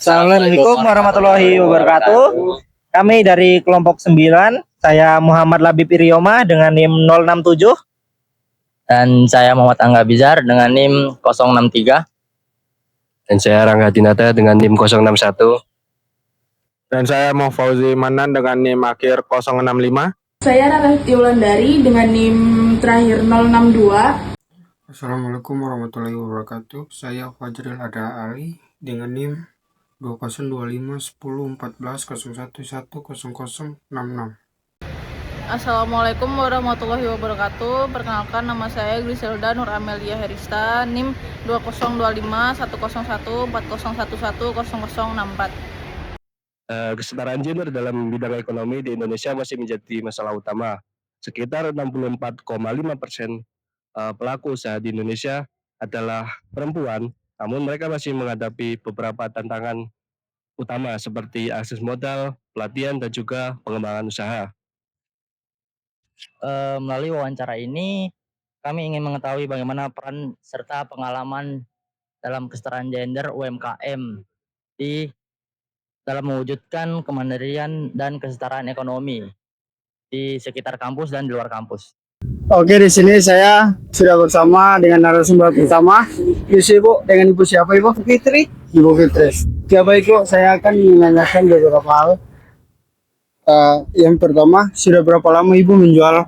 Assalamualaikum warahmatullahi wabarakatuh. Kami dari kelompok 9, saya Muhammad Labib Irioma dengan NIM 067. Dan saya Muhammad Angga Bizar dengan NIM 063. Dan saya Rangga Dinata dengan NIM 061. Dan saya Fauzi Manan dengan NIM akhir 065. Saya Rara Tiulandari dengan NIM terakhir 062. Assalamualaikum warahmatullahi wabarakatuh. Saya Fajril Ada Ali dengan NIM 2025101401100066. Assalamualaikum warahmatullahi wabarakatuh. Perkenalkan, nama saya Griselda Nur Amelia Herista, NIM 20251014011064. Kesetaraan gender dalam bidang ekonomi di Indonesia masih menjadi masalah utama. Sekitar 64,5% pelaku usaha di Indonesia adalah perempuan, namun mereka masih menghadapi beberapa tantangan utama seperti akses modal, pelatihan, dan juga pengembangan usaha. Melalui wawancara ini, kami ingin mengetahui bagaimana peran serta pengalaman dalam kesetaraan gender UMKM di dalam mewujudkan kemandirian dan kesetaraan ekonomi di sekitar kampus dan di luar kampus. Oke, di sini saya sudah bersama dengan narasumber pertama. Ibu, dengan Ibu siapa, Ibu? Fitri. Ibu Fitri. Siapa Ibu? Saya akan menanyakan beberapa hal. Yang pertama, sudah berapa lama Ibu menjual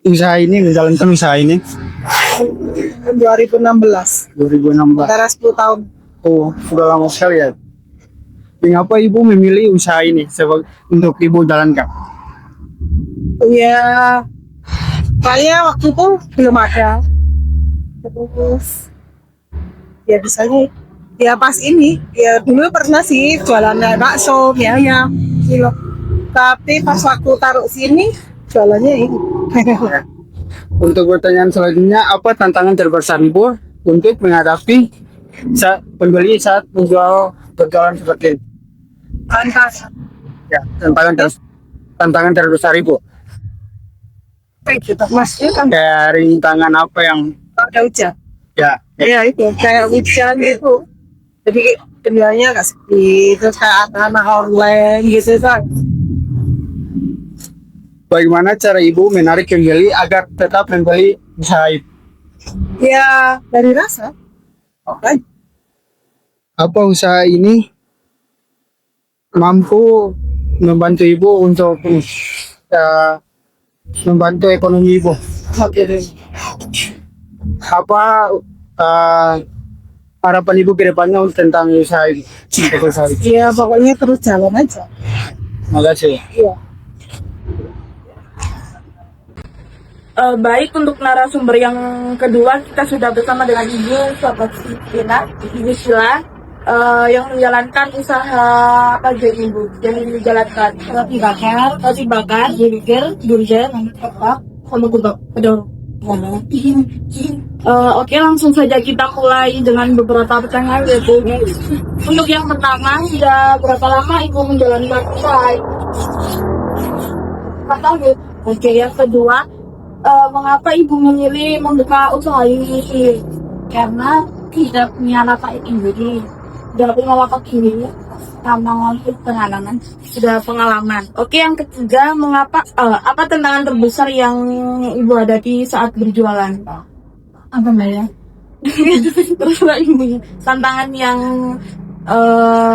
usaha ini, menjalankan usaha ini? 2016. 2016. Antara 10 tahun. Oh, sudah lama sekali ya. Mengapa Ibu memilih usaha ini untuk Ibu jalankan? Ya, soalnya waktu itu belum ada. Terus, ya bisanya, ya pas ini, ya dulu pernah sih jualan bakso, ya, gitu. Tapi pas waktu taruh sini, jualannya ini. Untuk pertanyaan selanjutnya, apa tantangan terbesar Ibu untuk menghadapi pembeli saat berjualan seperti ini? Ya, tantangan terbesar Ibu. Maksudnya kan Dari tangan apa yang ada hujan. ya Itu kayak hujan gitu. Jadi kerjanya nggak sepi, terus kayak anak online gitu kan. bagaimana cara Ibu menarik pembeli agar tetap membeli usaha Ibu? Ya dari rasa. Oke. Apa usaha ini mampu membantu Ibu untuk membantu ekonomi Ibu? Apa harapan Ibu ke depannya tentang usaha ini? Ya pokoknya terus jalan aja. Makasih. Iya. Baik, untuk narasumber yang kedua kita sudah bersama dengan Ibu Sila yang menjalankan usaha apa jadi Ibu? Yang menjalankan roti bakar, burger, sama gudeg. Oke, langsung saja kita mulai dengan beberapa pertanyaan yaitu untuk yang pertama, sudah berapa lama Ibu menjalankan usaha? 4 tahun. Oke, yang kedua, mengapa Ibu memilih membuka usaha ini? Karena tidak punya lapak sendiri. Sudah punya lapak sendiri, sama pengalaman. Sudah pengalaman. Oke, yang ketiga, mengapa apa tantangan terbesar yang Ibu hadapi saat berjualan? Apa ya? Terserah Ibu. Tantangan yang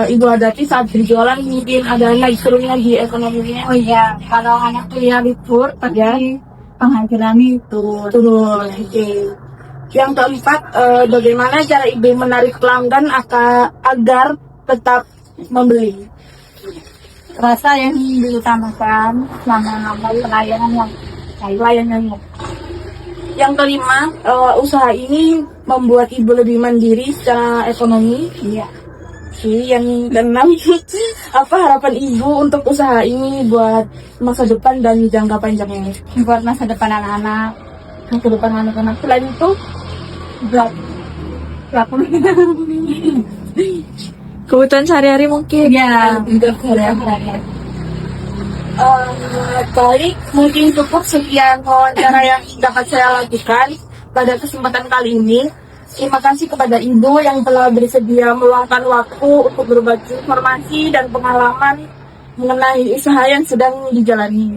Ibu hadapi saat berjualan, mungkin ada naik turunnya di ekonominya. Oh iya, kalau anak kuliah libur, pasti penghasilan itu turun. Okay. Yang keempat, bagaimana cara Ibu menarik pelanggan agar tetap membeli? Rasa yang diutamakan selama pelayanan yang Yang kelima, usaha ini membuat Ibu lebih mandiri secara ekonomi. Iya. Yang keenam, apa harapan Ibu untuk usaha ini buat masa depan dan jangka panjangnya? Buat masa depan anak-anak. Masa depan anak-anak. Selain itu, kebutuhan sehari-hari mungkin. Ya, untuk sehari-hari. Baik, mungkin cukup sekian wawancara yang dapat saya lakukan pada kesempatan kali ini. Terima kasih kepada Ibu yang telah bersedia meluangkan waktu untuk berbagi informasi dan pengalaman mengenai usaha yang sedang dijalani.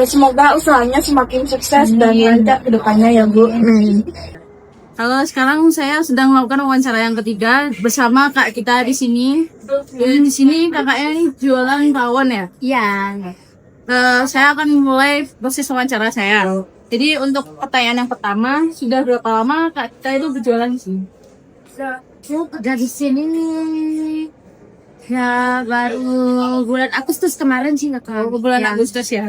Semoga usahanya semakin sukses dan lancar ke depannya ya Bu. Halo, sekarang saya sedang melakukan wawancara yang ketiga bersama kak kita di sini. Di sini kakaknya ini jualan rawon ya? Iya. Saya akan mulai proses wawancara saya. Jadi untuk pertanyaan yang pertama, sudah berapa lama kak kita itu berjualan di sini? Dari sini ya baru bulan Agustus kemarin sih kakak. Bulan Ya. Agustus ya.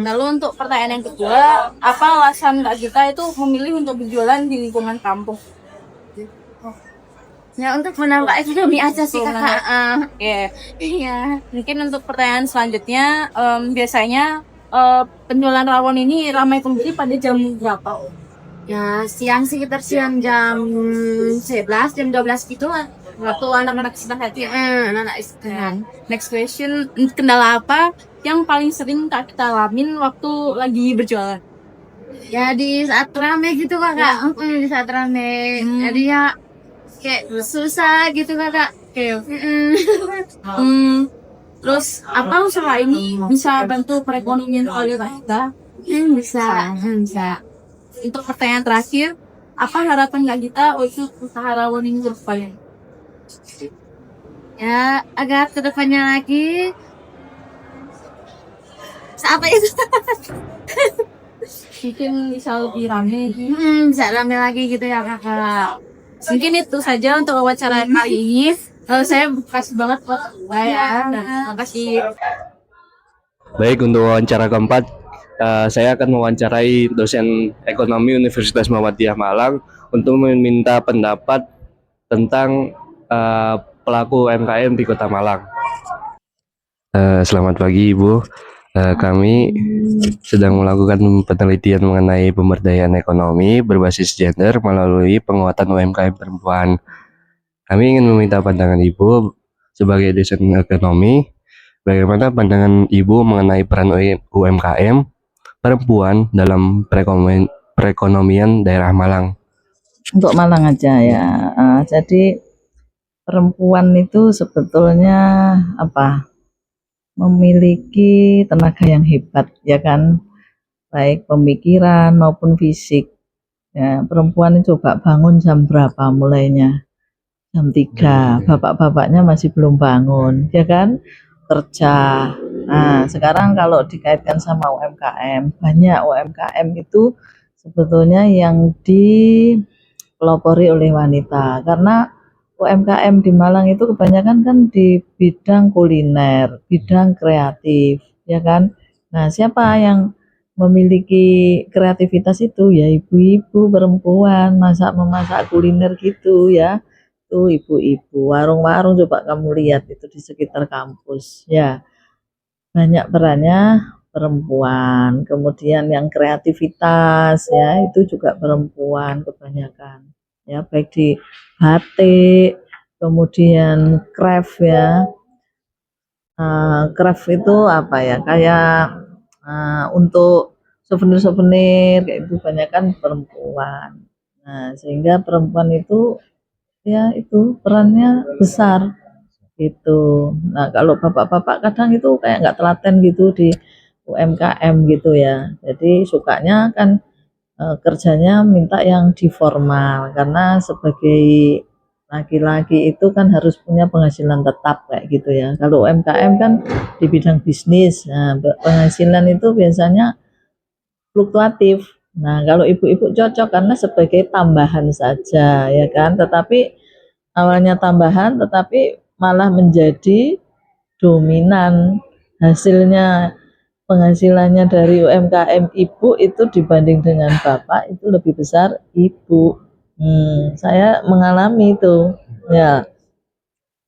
Lalu untuk pertanyaan yang kedua, apa alasan kak kita itu memilih untuk berjualan di lingkungan kampung? Ya untuk menambah ekonomi aja sih kakak. Oke. Iya. Mungkin untuk pertanyaan selanjutnya, biasanya penjualan rawon ini ramai pembeli pada jam berapa? Ya siang sekitar siang jam 11 jam 12 gitu lah. Waktu anak-anak istirahat ya. Anak istirahat. Next question, kendala apa yang paling sering kak kita alamin waktu lagi berjualan? Ya di saat rame gitu kakak. Di saat rame. Jadi ya kayak susah gitu kakak. Oke. Terus apa usaha ini bisa bantu perekonomian keluarga kita? Bisa. Untuk pertanyaan terakhir, apa harapan kak kita untuk usaha rawon ini ke depannya? Ya agar kedepannya lagi apa itu? Mungkin bisa lebih rame. Bisa rame lagi gitu ya kakak. Mungkin itu saja untuk wawancara kali ini. Saya makasih banget buat saya. Makasih. Baik, untuk wawancara keempat, saya akan mewawancarai dosen ekonomi Universitas Muhammadiyah Malang untuk meminta pendapat tentang pelaku UMKM di Kota Malang. Selamat pagi Ibu. Kami sedang melakukan penelitian mengenai pemberdayaan ekonomi berbasis gender melalui penguatan UMKM perempuan. Kami ingin meminta pandangan Ibu sebagai dosen ekonomi, bagaimana pandangan Ibu mengenai peran UMKM perempuan dalam perekonomian daerah Malang? Untuk Malang aja ya. Jadi perempuan itu sebetulnya memiliki tenaga yang hebat ya kan, baik pemikiran maupun fisik. Ya, perempuan itu coba bangun jam berapa mulainya? Jam 3. Bapak-bapaknya masih belum bangun, ya kan? Kerja. Nah, sekarang kalau dikaitkan sama UMKM, banyak UMKM itu sebetulnya yang dipelopori oleh wanita, karena UMKM di Malang itu kebanyakan kan di bidang kuliner, bidang kreatif, ya kan? Nah, siapa yang memiliki kreativitas itu? Ya ibu-ibu perempuan, memasak kuliner gitu ya. Tuh ibu-ibu, warung-warung coba kamu lihat itu di sekitar kampus, ya. Banyak perannya perempuan. Kemudian yang kreativitas ya, itu juga perempuan kebanyakan. Ya, baik di batik, kemudian craft ya. Craft itu apa ya? Kayak untuk souvenir-souvenir kayak itu banyak kan perempuan. Nah, sehingga perempuan itu ya itu perannya besar gitu. Nah, kalau bapak-bapak kadang itu kayak nggak telaten gitu di UMKM gitu ya. Jadi sukanya kan kerjanya minta yang di formal, karena sebagai laki-laki itu kan harus punya penghasilan tetap kayak gitu ya. Kalau UMKM kan di bidang bisnis, nah, penghasilan itu biasanya fluktuatif. Nah, kalau ibu-ibu cocok karena sebagai tambahan saja ya kan, tetapi awalnya tambahan tetapi malah menjadi dominan. Hasilnya penghasilannya dari UMKM ibu itu dibanding dengan bapak itu lebih besar ibu. Saya mengalami itu ya.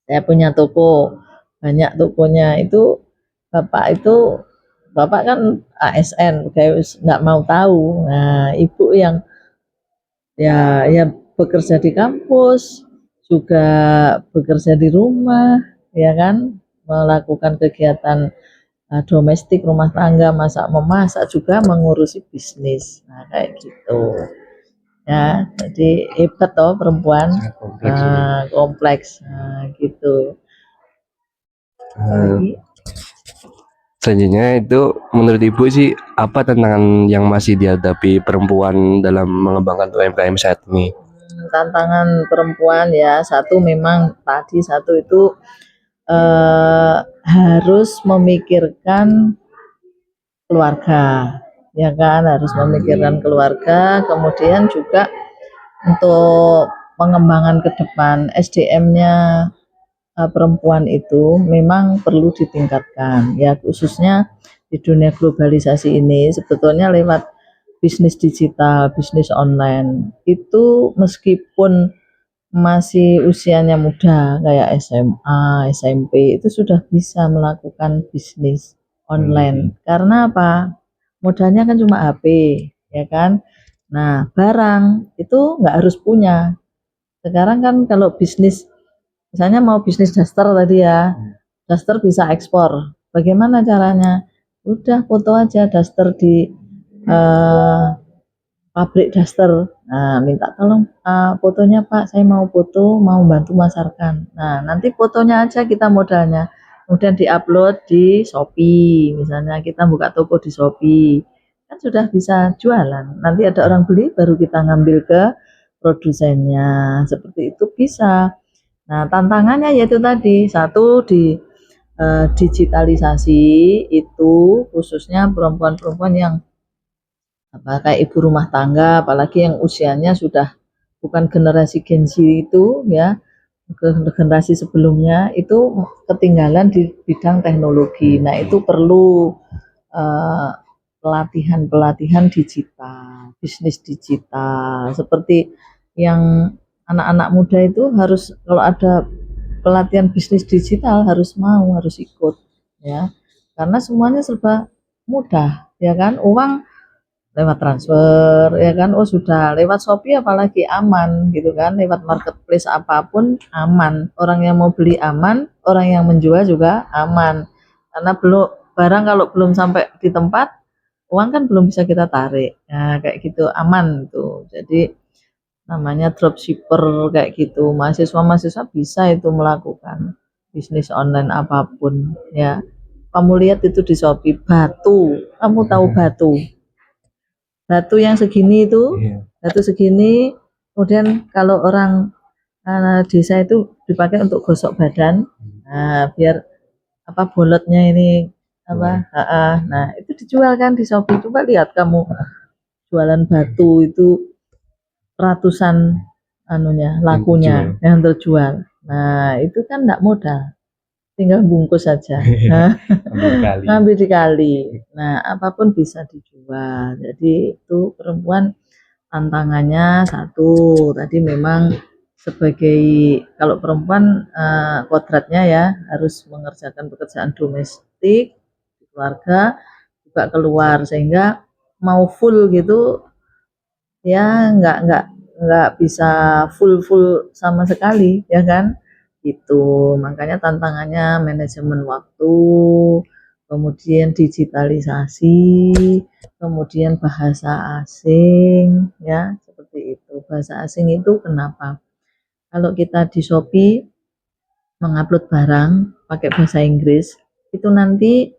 Saya punya toko, banyak tokonya itu bapak kan ASN, kayak nggak mau tahu. Nah, ibu yang ya bekerja di kampus, juga bekerja di rumah, ya kan, melakukan kegiatan domestik rumah tangga, masak memasak, juga mengurusi bisnis. Nah, kayak gitu. ya. Jadi hebat toh perempuan. Sangat kompleks ini. Kompleks. Nah, gitu. Eh, Selanjutnya itu menurut Ibu sih apa tantangan yang masih dihadapi perempuan dalam mengembangkan UMKM saat ini? Tantangan perempuan ya, satu memang tadi satu itu harus memikirkan keluarga, ya kan, harus memikirkan keluarga, kemudian juga untuk pengembangan ke depan SDM-nya perempuan itu memang perlu ditingkatkan ya, khususnya di dunia globalisasi ini. Sebetulnya lewat bisnis digital, bisnis online itu meskipun masih usianya muda kayak SMA, SMP itu sudah bisa melakukan bisnis online. Karena apa? Modalnya kan cuma HP, ya kan? Nah, barang itu nggak harus punya. Sekarang kan kalau bisnis, misalnya mau bisnis daster tadi ya, daster bisa ekspor. Bagaimana caranya? Udah foto aja daster di pabrik daster. Nah, minta tolong fotonya Pak, saya mau foto, mau bantu masarkan. Nah, nanti fotonya aja kita modalnya. Kemudian diupload di Shopee, misalnya kita buka toko di Shopee. Kan sudah bisa jualan. Nanti ada orang beli baru kita ngambil ke produsennya. Seperti itu bisa. Nah, tantangannya yaitu tadi, satu di digitalisasi itu khususnya perempuan-perempuan yang kayak ibu rumah tangga, apalagi yang usianya sudah bukan generasi Gen Z itu ya, generasi sebelumnya itu ketinggalan di bidang teknologi. Nah, itu perlu pelatihan-pelatihan digital, bisnis digital, seperti yang anak-anak muda itu harus, kalau ada pelatihan bisnis digital harus mau, harus ikut ya, karena semuanya serba mudah ya kan, uang lewat transfer ya kan, oh sudah lewat Shopee apalagi aman gitu kan, lewat marketplace apapun aman, orang yang mau beli aman, orang yang menjual juga aman, karena belum barang kalau belum sampai di tempat uang kan belum bisa kita tarik. Nah, kayak gitu aman tuh. Jadi namanya dropshipper kayak gitu, mahasiswa-mahasiswa bisa itu melakukan bisnis online apapun ya. Kamu lihat itu di Shopee batu, kamu tahu batu yang segini itu, batu segini, kemudian kalau orang desa itu dipakai untuk gosok badan, nah biar apa bolotnya ini apa, nah itu dijual kan di Shopee. Coba lihat kamu jualan batu itu ratusan lakunya yang terjual. Nah itu kan enggak modal, tinggal bungkus saja. Ngambil dikali. Nah, apapun bisa dijual. Jadi itu perempuan tantangannya satu, tadi memang sebagai, kalau perempuan kodratnya ya harus mengerjakan pekerjaan domestik di keluarga juga keluar, sehingga mau full gitu ya nggak bisa full sama sekali ya kan. Itu makanya tantangannya manajemen waktu, kemudian digitalisasi, kemudian bahasa asing ya, seperti itu. Bahasa asing itu kenapa? Kalau kita di Shopee mengupload barang pakai bahasa Inggris, itu nanti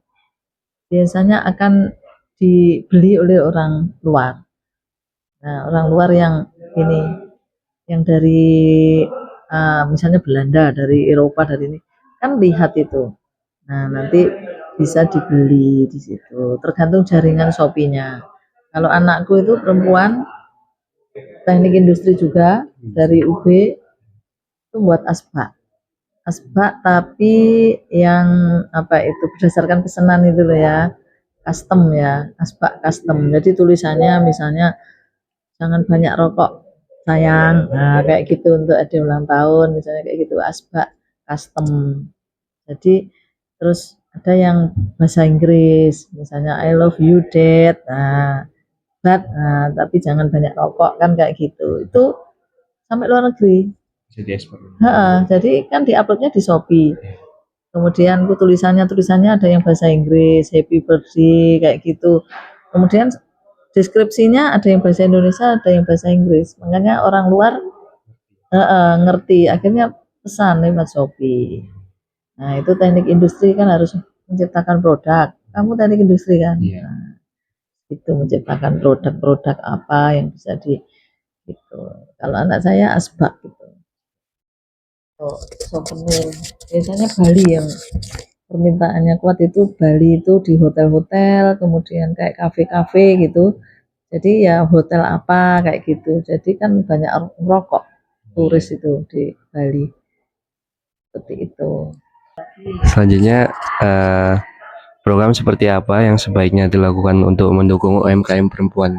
biasanya akan dibeli oleh orang luar. Nah, orang luar yang ini, yang dari misalnya Belanda, dari Eropa, dari ini kan lihat itu. Nah, nanti bisa dibeli di situ. Tergantung jaringan Shopee-nya. Kalau anakku itu perempuan, teknik industri juga dari UB, itu buat asbak. Asbak tapi yang apa itu berdasarkan pesanan itu loh ya. Custom ya, asbak custom. Jadi tulisannya misalnya jangan banyak rokok sayang, nah kayak gitu, untuk ada ulang tahun misalnya kayak gitu, asbak custom. Jadi terus ada yang bahasa Inggris, misalnya I love you dad, nah but tapi jangan banyak rokok kan kayak gitu, itu sampai luar negeri. Jadi kan diuploadnya di Shopee, kemudian tulisannya ada yang bahasa Inggris, happy birthday kayak gitu, kemudian deskripsinya ada yang bahasa Indonesia, ada yang bahasa Inggris. Makanya orang luar ngerti, akhirnya pesan lewat Shopee. Nah, itu teknik industri kan harus menciptakan produk. Kamu teknik industri kan? Nah, itu menciptakan produk-produk apa yang bisa gitu. Kalau anak saya asbak gitu. Oh, souvenir. Biasanya Bali yang permintaannya kuat itu Bali itu di hotel-hotel, kemudian kayak kafe-kafe gitu. Jadi ya hotel apa kayak gitu. Jadi kan banyak rokok turis itu di Bali. Seperti itu. Selanjutnya, program seperti apa yang sebaiknya dilakukan untuk mendukung UMKM perempuan?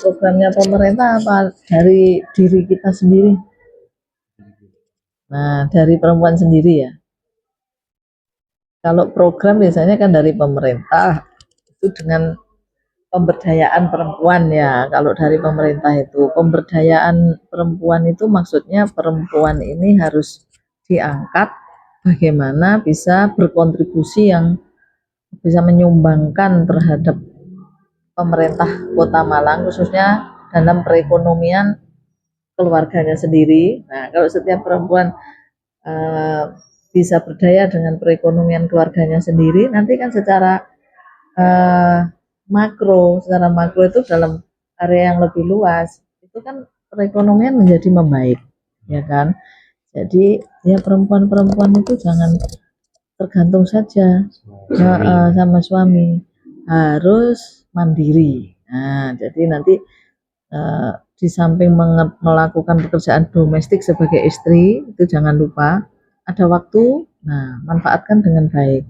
Programnya pemerintah apa dari diri kita sendiri? Nah, dari perempuan sendiri ya. Kalau program biasanya kan dari pemerintah itu dengan pemberdayaan perempuan ya. Kalau dari pemerintah itu pemberdayaan perempuan itu maksudnya perempuan ini harus diangkat bagaimana bisa berkontribusi yang bisa menyumbangkan terhadap pemerintah Kota Malang khususnya dalam perekonomian keluarganya sendiri. Nah, kalau setiap perempuan bisa berdaya dengan perekonomian keluarganya sendiri, nanti kan secara makro itu dalam area yang lebih luas, itu kan perekonomian menjadi membaik, ya kan? Jadi ya perempuan-perempuan itu jangan tergantung saja sama suami, harus mandiri. Nah, jadi nanti di samping melakukan pekerjaan domestik sebagai istri itu jangan lupa ada waktu, nah manfaatkan dengan baik.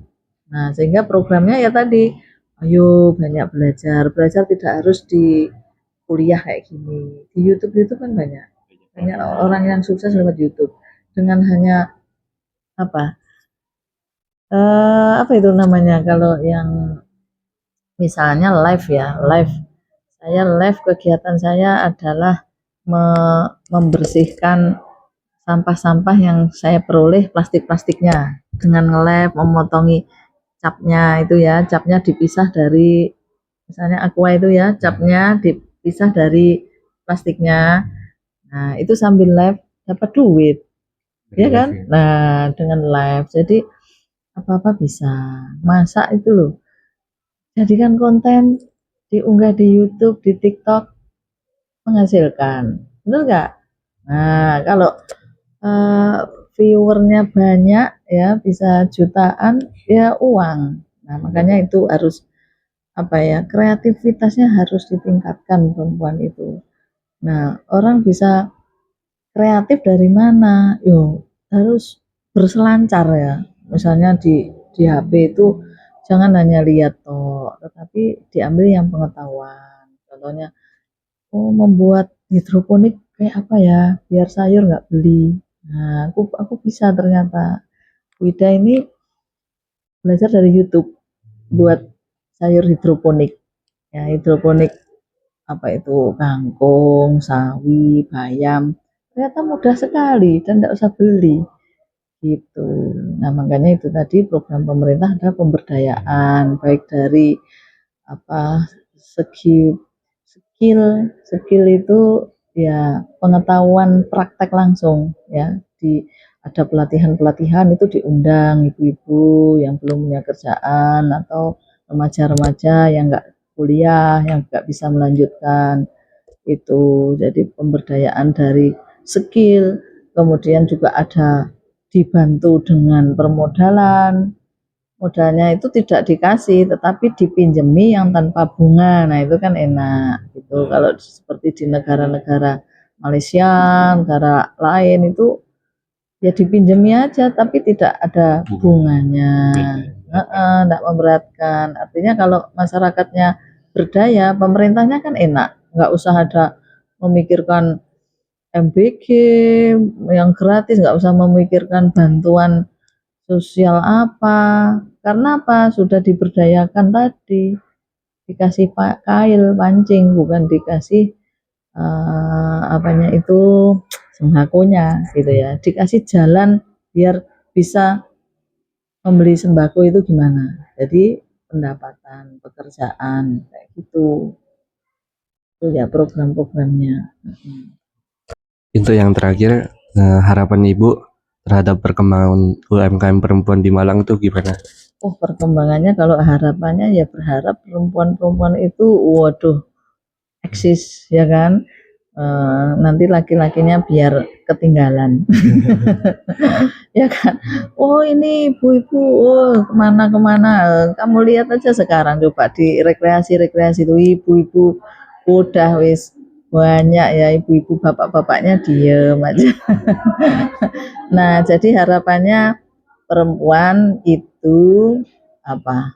Nah, sehingga programnya ya tadi, ayo banyak belajar tidak harus di kuliah kayak gini. Di YouTube kan banyak orang yang sukses lewat YouTube dengan hanya apa itu namanya kalau yang misalnya live ya, saya live kegiatan saya adalah membersihkan sampah-sampah yang saya peroleh plastik-plastiknya dengan nge-lab, memotongi capnya itu ya, capnya dipisah dari misalnya aqua itu ya, capnya dipisah dari plastiknya. Nah, itu sambil live dapat duit. Ya kan? Nah, dengan live. Jadi apa-apa bisa. Masak itu loh. Jadikan konten diunggah di YouTube, di TikTok menghasilkan. Benar nggak? Nah, kalau viewernya banyak ya bisa jutaan ya uang. Nah, makanya itu harus kreativitasnya harus ditingkatkan perempuan itu. Nah, orang bisa kreatif dari mana? Yo, harus berselancar ya. Misalnya di HP itu jangan hanya lihat toh, tetapi diambil yang pengetahuan. Contohnya, membuat hidroponik kayak apa ya, biar sayur nggak beli. Nah, aku bisa ternyata. Wida ini belajar dari YouTube buat sayur hidroponik. Ya, hidroponik apa itu kangkung, sawi, bayam. Ternyata mudah sekali dan tidak usah beli. Gitu. Nah, makanya itu tadi program pemerintah adalah pemberdayaan baik dari segi skill itu ya pengetahuan praktek langsung ya ada pelatihan-pelatihan itu diundang ibu-ibu yang belum punya kerjaan atau remaja-remaja yang enggak kuliah yang enggak bisa melanjutkan itu. Jadi pemberdayaan dari skill, kemudian juga ada dibantu dengan permodalan. Modalnya itu tidak dikasih tetapi dipinjemi yang tanpa bunga. Nah, itu kan enak gitu. Kalau seperti di negara-negara Malaysia, negara lain itu ya dipinjemi aja tapi tidak ada bunganya. Enggak memberatkan. Artinya kalau masyarakatnya berdaya, pemerintahnya kan enak. Enggak usah ada memikirkan MBG yang gratis, enggak usah memikirkan bantuan sosial apa. Karena apa? Sudah diberdayakan tadi. Dikasih kail pancing, bukan dikasih itu sembakonya gitu ya. Dikasih jalan biar bisa membeli sembako itu gimana. Jadi pendapatan, pekerjaan kayak gitu. Itu ya program-programnya. Untuk yang terakhir, harapan Ibu terhadap perkembangan UMKM perempuan di Malang itu gimana? Oh, perkembangannya kalau harapannya ya berharap perempuan-perempuan itu waduh eksis ya kan. Nanti laki-lakinya biar ketinggalan. Ya kan. Oh, ini ibu-ibu, oh kemana-kemana. Kamu lihat aja sekarang coba di rekreasi-rekreasi itu ibu-ibu udah wis banyak ya, ibu-ibu bapak-bapaknya diem aja. Nah, jadi harapannya perempuan itu apa?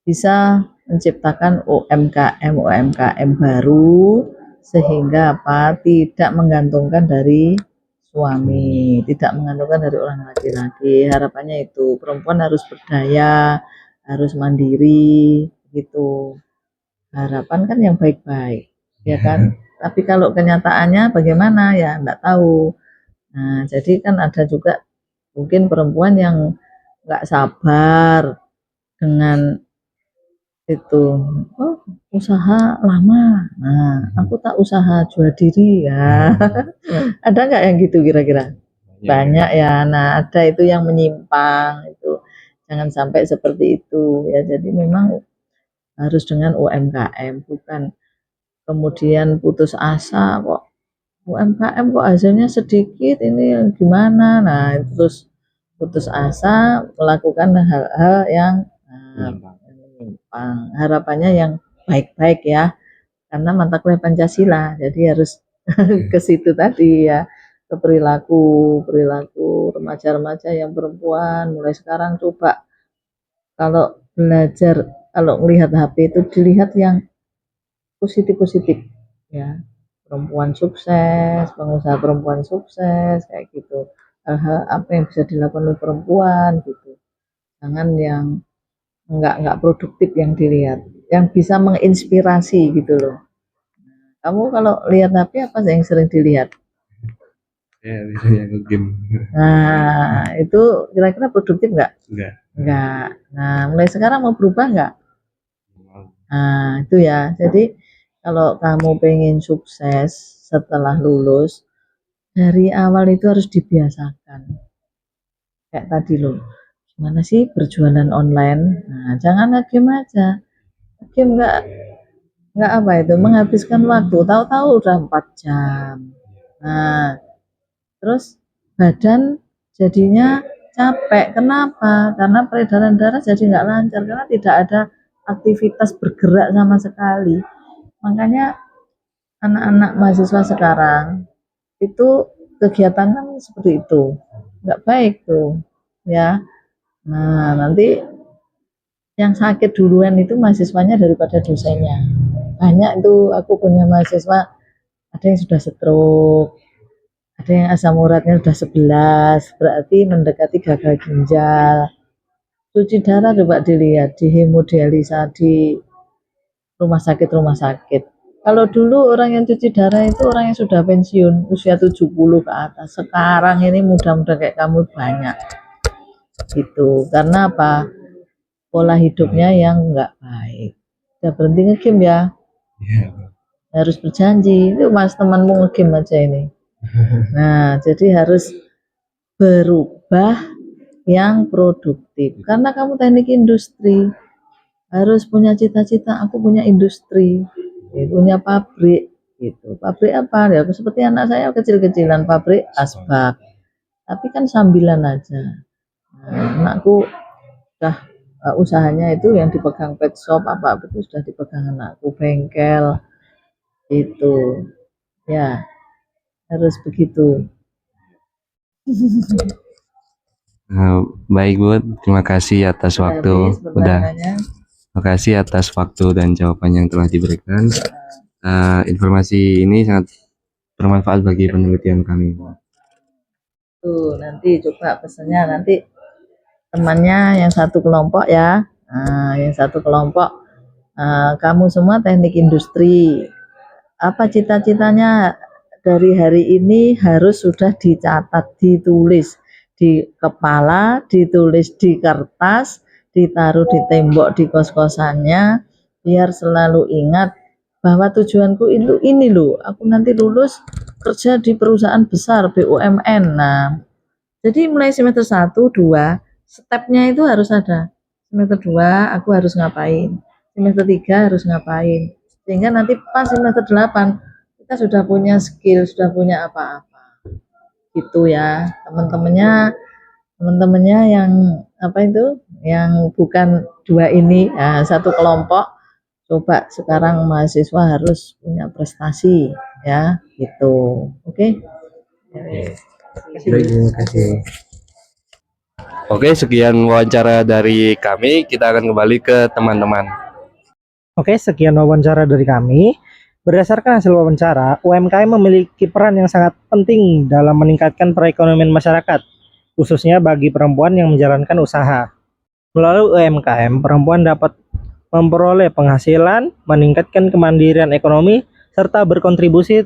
Bisa menciptakan UMKM baru sehingga apa? Tidak menggantungkan dari suami, tidak menggantungkan dari orang laki-laki. Harapannya itu perempuan harus berdaya, harus mandiri gitu. Harapan kan yang baik-baik, ya kan? Tapi kalau kenyataannya bagaimana ya enggak tahu. Nah, jadi kan ada juga mungkin perempuan yang nggak sabar dengan itu, oh usaha lama, nah aku tak usaha jual diri ya. Ada nggak yang gitu kira-kira? Banyak ya. Nah, ada itu yang menyimpang itu, jangan sampai seperti itu ya. Jadi memang harus dengan UMKM, bukan kemudian putus asa kok UMKM kok hasilnya sedikit, ini gimana. Nah, terus putus asa melakukan hal-hal yang menyimpang. Harapannya yang baik-baik ya, karena mata kuliah Pancasila, jadi harus ke situ tadi ya, ke perilaku remaja-remaja yang perempuan mulai sekarang. Coba kalau belajar, kalau melihat HP itu dilihat yang positif-positif ya, perempuan sukses, pengusaha perempuan sukses kayak gitu. Hal-hal apa yang bisa dilakukan oleh perempuan gitu, jangan yang nggak produktif yang dilihat, yang bisa menginspirasi gitu loh. Kamu kalau lihat HP apa sih yang sering dilihat? Ya, biasanya game. Nah, itu kira-kira produktif nggak? Enggak. Nah, mulai sekarang mau berubah nggak? Nah, itu ya. Jadi kalau kamu pengen sukses setelah lulus, dari awal itu harus dibiasakan. Kayak tadi loh, gimana sih berjualan online? Nah, jangan nge-game aja. Nge-game nggak apa itu, menghabiskan waktu. Tahu-tahu udah 4 jam. Nah, terus badan jadinya capek. Kenapa? Karena peredaran darah jadi nggak lancar, karena tidak ada aktivitas bergerak sama sekali. Makanya anak-anak mahasiswa sekarang itu kegiatannya seperti itu, nggak baik tuh ya. Nah, nanti yang sakit duluan itu mahasiswanya daripada dosennya. Banyak itu, aku punya mahasiswa ada yang sudah stroke, ada yang asam uratnya sudah 11, berarti mendekati gagal ginjal. Cuci darah coba dilihat di hemodialisa di rumah sakit. Kalau dulu orang yang cuci darah itu orang yang sudah pensiun usia 70 ke atas. Sekarang ini muda-muda kayak kamu banyak gitu. Karena apa? Pola hidupnya yang enggak baik. Udah berhenti nge-game ya. Harus berjanji. Itu mas temanmu nge-game aja ini. Nah, jadi harus berubah yang produktif. Karena kamu teknik industri, harus punya cita-cita, aku punya industri, punya pabrik gitu. Pabrik apa ya? Seperti anak saya kecil-kecilan, pabrik asbak, tapi kan sambilan aja. Nah, anakku udah usahanya itu yang dipegang pet shop apa itu sudah dipegang anakku, bengkel itu ya, harus begitu. Baik Bu, terima kasih atas waktu. Terima kasih atas waktu dan jawaban yang telah diberikan. Informasi ini sangat bermanfaat bagi penelitian kami. Tuh, nanti coba pesannya nanti temannya yang satu kelompok ya. Nah, yang satu kelompok kamu semua teknik industri. Apa cita-citanya dari hari ini harus sudah dicatat, ditulis di kepala, ditulis di kertas, ditaruh di tembok di kos-kosannya, biar selalu ingat bahwa tujuanku itu ini loh, aku nanti lulus kerja di perusahaan besar BUMN. Nah, jadi mulai semester 1, 2, stepnya itu harus ada. Semester 2 aku harus ngapain, semester 3 harus ngapain, sehingga nanti pas semester 8 kita sudah punya skill, sudah punya apa-apa gitu ya. Teman-temannya yang apa itu, yang bukan dua ini, nah, satu kelompok, coba sekarang mahasiswa harus punya prestasi ya gitu. Oke. Terima kasih. Oke, sekian wawancara dari kami. Kita akan kembali ke teman-teman. Oke, sekian wawancara dari kami. Berdasarkan hasil wawancara, UMKM memiliki peran yang sangat penting dalam meningkatkan perekonomian masyarakat, khususnya bagi perempuan yang menjalankan usaha. Melalui UMKM, perempuan dapat memperoleh penghasilan, meningkatkan kemandirian ekonomi, serta berkontribusi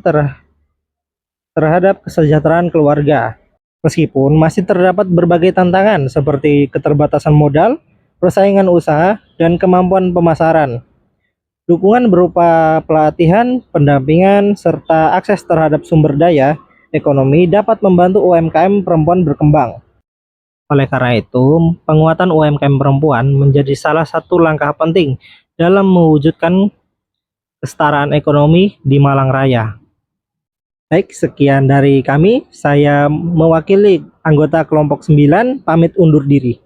terhadap kesejahteraan keluarga. Meskipun masih terdapat berbagai tantangan seperti keterbatasan modal, persaingan usaha, dan kemampuan pemasaran. Dukungan berupa pelatihan, pendampingan, serta akses terhadap sumber daya ekonomi dapat membantu UMKM perempuan berkembang. Oleh karena itu, penguatan UMKM perempuan menjadi salah satu langkah penting dalam mewujudkan kesetaraan ekonomi di Malang Raya. Baik, sekian dari kami. Saya mewakili anggota kelompok 9 pamit undur diri.